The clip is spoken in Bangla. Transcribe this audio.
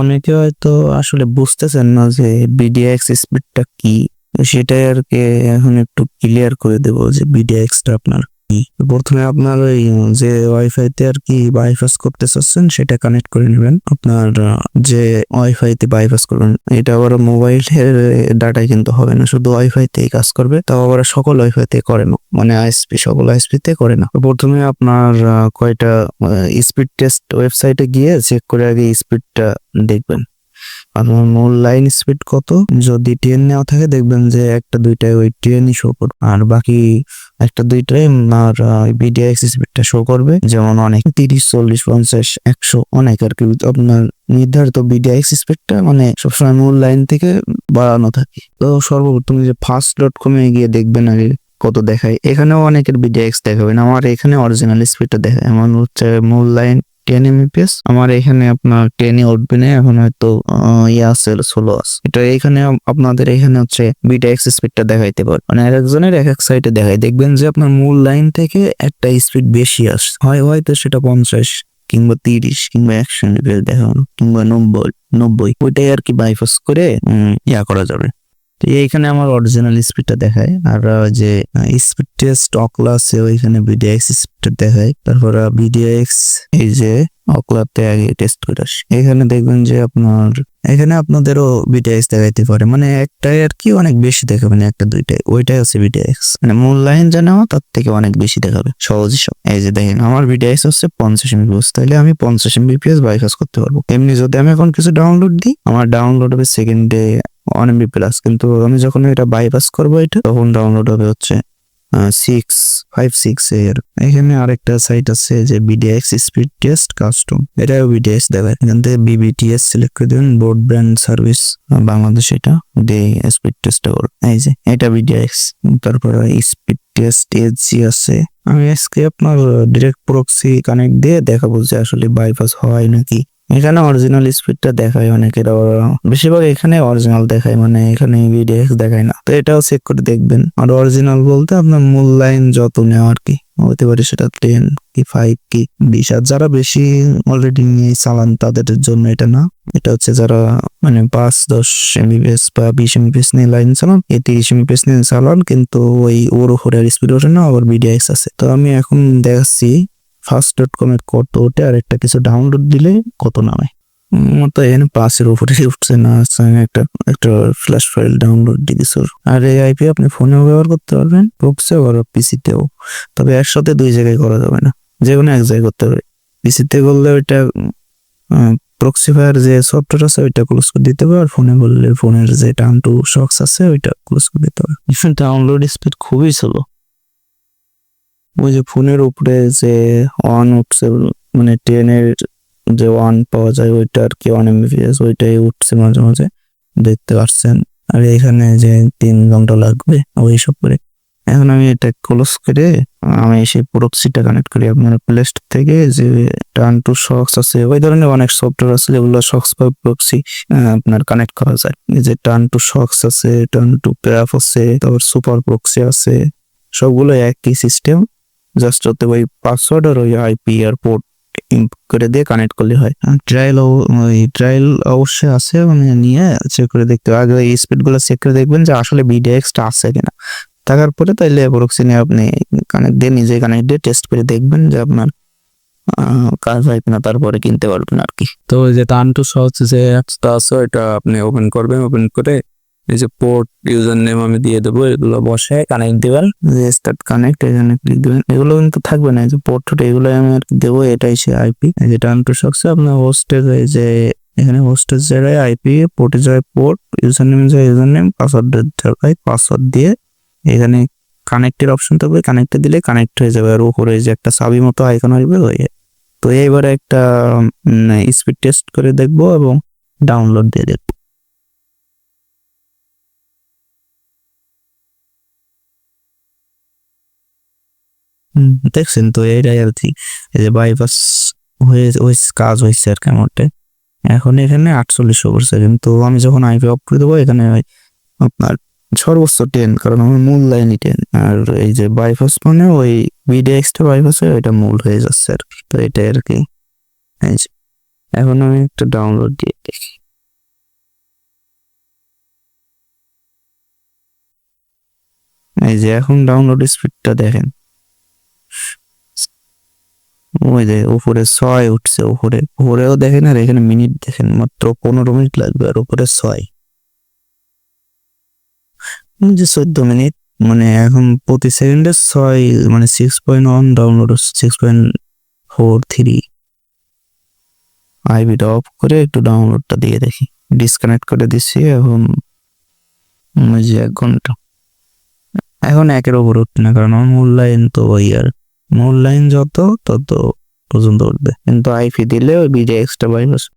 অনেকে হয়তো আসলে বুঝতেছেন না যে বিডিএক্স স্পিডটা কি। সেটাই আর কি এখন একটু ক্লিয়ার করে দেবো যে বিডিএক্সটা আপনার কি। প্রথমে আপনার ওই যে ওয়াইফাইতে আর কি বাইপাস করতে চাচ্ছেন সেটা কানেক্ট করে নেবেন। আপনার যে ওয়াইফাইতে বাইপাস করবেন এটা আবার মোবাইলের ডাটায় কিন্তু হবে না, শুধু ওয়াইফাইতেই কাজ করবে। তাও আবার সকল ওয়াইফাইতে করে না, মানে আইএসপি সকল আইএসপিতে করে না। প্রথমে আপনার কয়টা স্পিড টেস্ট ওয়েবসাইটে গিয়ে চেক করে আগে স্পিডটা দেখবেন আপনার মূল লাইন স্পিড কত। যদি 10 নেওয়া থাকে দেখবেন যে একটা দুইটায় ওই 10ই শো করবে, আর বাকি একটা দুইটায় আপনার বিডিএক্স স্পিডটা শো করবে। যেমন অনেক 30, 40, 50, 100 অনেক আর কি আপনার নির্ধারিত বিডিএক্স স্পিডটা মানে সবসময় মূল লাইন থেকে বাড়ানো থাকে। তো সর্বপ্রথম যে fast.com এ গিয়ে দেখবেন আগে কত দেখায়। এখানেও অনেকের বিডিএক্স দেখাবে না, আমার এখানে অরিজিনাল স্পিডটা দেখায়। এমন হচ্ছে মূল লাইন 10 mbps, আমার এখানে আপনার 10 উঠবে না, এখন হয়তো আছে 16 আছে। এটা এখানে আপনাদের এখানে হচ্ছে বিডিএক্স স্পিডটা দেখাইতে পারে, মানে এক একজনের এক এক সাইডে দেখায়। দেখবেন যে আপনার মূল লাইন থেকে একটা স্পিড বেশি আসে, হয়তো সেটা 50 কিংবা 30 কিংবা 100 mbps দেখানো, কিংবা 90 ওইটাই আর কি বাইপাস করে করা যাবে। তো এইখানে আমার অরিজিনাল স্পিডটা দেখায়, আর যে স্পিড টেস্ট অকলা আছে ওইখানে বিডিএক্স স্পিডটা দেখায়। তারপর বিডিএক্স এই যে অকলাতে আগে টেস্ট করে আসি। এখানে দেখবেন যে আপনার এখানে আপনাদেরও বিডিএক্স দেখাইতে পারে, মানে একটাই আর কি অনেক বেশি দেখাবে না, একটা দুইটাই ওইটাই হচ্ছে বিডিএক্স, মানে মূল লাইন যা নেওয়া তার থেকে অনেক বেশি দেখাবে সহজে সব। এই যে দেখেন আমার বিডিএক্স হচ্ছে 50 mbps, তাহলে আমি 50 mbps বাইপাস করতে পারবো। এমনি যদি আমি এখন কিছু ডাউনলোড দিই আমার ডাউনলোড হবে সেকেন্ডে 1 MB প্লাস, কিন্তু আমি যখন এটা বাইপাস করবো এটা তখন ডাউনলোড হবে হচ্ছে 656 এর। এখানে আরেকটা সাইট আছে যে বিডিএক্স স্পিড টেস্ট কাস্টম, এটাও বিডিএক্স দেখায়। এখান থেকে বিবিটিএস সিলেক্ট করে দেবেন, বোর্ড ব্র্যান্ড সার্ভিস বাংলাদেশ, এটা দিয়ে স্পিড টেস্টটা করো। এই যে এটা বিডিএক্স। তারপরে স্পিড টেস্ট এসজি আছে। আমি আজকে আপনার ডিরেক্ট প্রক্সি কানেক্ট দিয়ে দেখাবো যে আসলে বাইপাস হয় নাকি। এখানে অরিজিনাল স্পিডটা দেখায় অনেকের, বেশিরভাগ এখানে অরিজিনাল দেখায়, মানে এখানে বিডিএক্স দেখায় না। তো এটাও চেক করে দেখবেন। আর অরিজিনাল বলতে আপনার মূল লাইন যত নেওয়া আর কি, হতে পারে সেটা 10 কি 5 কি 20। আর যারা বেশি অলরেডি নিয়ে চালান তাদের জন্য এটা না, এটা হচ্ছে যারা মানে 5-10 mbps বা 20 mbps নিয়ে লাইন চালান, 30 mbps নিয়ে চালান, কিন্তু ওর উপরে স্পিড ওঠে না, আবার বিডিএক্স আছে। তো আমি এখন দেখাচ্ছি fast.com এর কত ওঠে, আর একটা কিছু ডাউনলোড দিলে কত নামে। তো এখানে 5-এর উপরে উঠছে না, একটা ফ্ল্যাশ ফাইল ডাউনলোড দিয়ে দিছে। আর এই আইপি আপনি ফোনেও ব্যবহার করতে পারবেন, প্রক্সিও আর পিসিতেও। তবে একসাথে দুই জায়গায় করা যাবে না, যে কোনো এক জায়গায় করতে হবে। পিসিতে করলে ওইটা প্রক্সিফায়ার যে সফটওয়্যার আছে ওইটা ক্লোজ করে দিতে হবে, আর ফোনে করলে ফোনের যে টার্ন টু শক্স আছে ওইটা ক্লোজ করে দিতে হবে। ডাউনলোড স্পিড খুবই স্লো। ওই যে ফোনের উপরে যে 1 উঠছে, মানে 10 এর যে 1 পাওয়া যায় ওইটা আর কি 1 mbps, ওইটাই উঠছে মাঝে মাঝে দেখতে পাচ্ছেন। আর এখানে যে 3 ঘন্টা লাগবে ওইসব করে। এখন আমি এটা ক্লোজ করে আমি সেই প্রক্সিটা কানেক্ট করি আপনার প্লে স্টোর থেকে। যে টার্ন টু শক্স আছে, ওই ধরনের অনেক সফটওয়্যার আছে যেগুলো শক্স বা প্রক্সি আপনার কানেক্ট করা যায়। যে টার্ন টু শক্স আছে, টার্ন টু প্যারাফ আছে, তারপর সুপার প্রক্সি আছে, সবগুলো একই সিস্টেম। জাস্ট ওতে ওই পাসওয়ার্ড আর ওই আইপি আর পোর্ট করে দিয়ে কানেক্ট করলে হয়। ট্রায়াল অবশ্যই আছে, মানে নিয়ে চেক করে দেখতে হবে। আগে এই স্পিড গুলো চেক করে দেখবেন যে আসলে বিডিএক্সটা আছে কিনা। থাকার পরে তাইলে প্রক্সি নিয়ে আপনি কানেক্ট দিয়ে নিজে কানেক্ট দিয়ে টেস্ট করে দেখবেন যে আপনার কাজ হয় কিনা, তারপরে কিনতে পারবেন আর কি। তো ওই যে টার্ন টু শক্স যে অ্যাপসটা আছে ওইটা আপনি ওপেন করবেন, ওপেন করে এই যে পোর্ট ইউজার নেম আমি দিয়ে দেবো, এগুলো বসে কানেক্ট দিবেন, যে স্টার্ট কানেক্ট এখানে ক্লিক দিবেন। এগুলো কিন্তু থাকবে না, এই যে পোর্ট এগুলো আমি আর কি দেবো, এটাই সে আইপি। এই যে টার্ন টু শক্সে আপনার হোস্টের এই যে এখানে হোস্টের জায়গায় আইপি, পোর্টের জায়গায় পোর্ট, ইউজার নেম জায়গায় ইউজার নেম, পাসওয়ার্ডের জায়গায় পাসওয়ার্ড দিয়ে এখানে কানেক্টের অপশন থাকবে, কানেক্টে দিলে কানেক্ট হয়ে যাবে। আর উপরে যে একটা চাবি মতো আইকন আসবে ওই। তো এইবারে একটা স্পিড টেস্ট করে দেখবো এবং ডাউনলোড দিয়ে দেখবো। দেখছেন তো এটাই আর কি, এই যে বাইপাস হয়ে ওই কাজ হয়েছে আর কেমনটা। এখন এখানে 48 করছে, কিন্তু আমি যখন আইপি অফ করে দেবো এখানে আপনার সর্বোচ্চ 10, কারণ আমার মূল লাইনই 10। আর এই যে বাইপাস মানে ওই বিডিএক্সটা বাইপাস হয়ে ওইটা মূল হয়ে যাচ্ছে আর কি। তো এটাই আর কি। এখন আমি একটা ডাউনলোড দিয়ে দেখি। এই যে এখন ডাউনলোড স্পিডটা দেখেন, ওই যে উপরে 6 উঠছে, উপরেও দেখেন আর এখানে মিনিট দেখেন, মাত্র 15 মিনিট লাগবে আর উপরে 6, যে 14 মিনিট, মানে এখন প্রতি সেকেন্ডে 6, মানে 6.1 ডাউনলোড হচ্ছে, 6.43। আইবিটা অফ করে একটু ডাউনলোডটা দিয়ে দেখি, ডিসকানেক্ট করে দিচ্ছি। এখন ওই যে 1 ঘন্টা, এখন 1-এর উপর উঠছে না, কারণ আমার মূল লাইন তো ওই, আর মূল লাইন যত তত পর্যন্ত উঠবে, কিন্তু আইপি দিলে ওই বিডিএক্সটা বাইপাস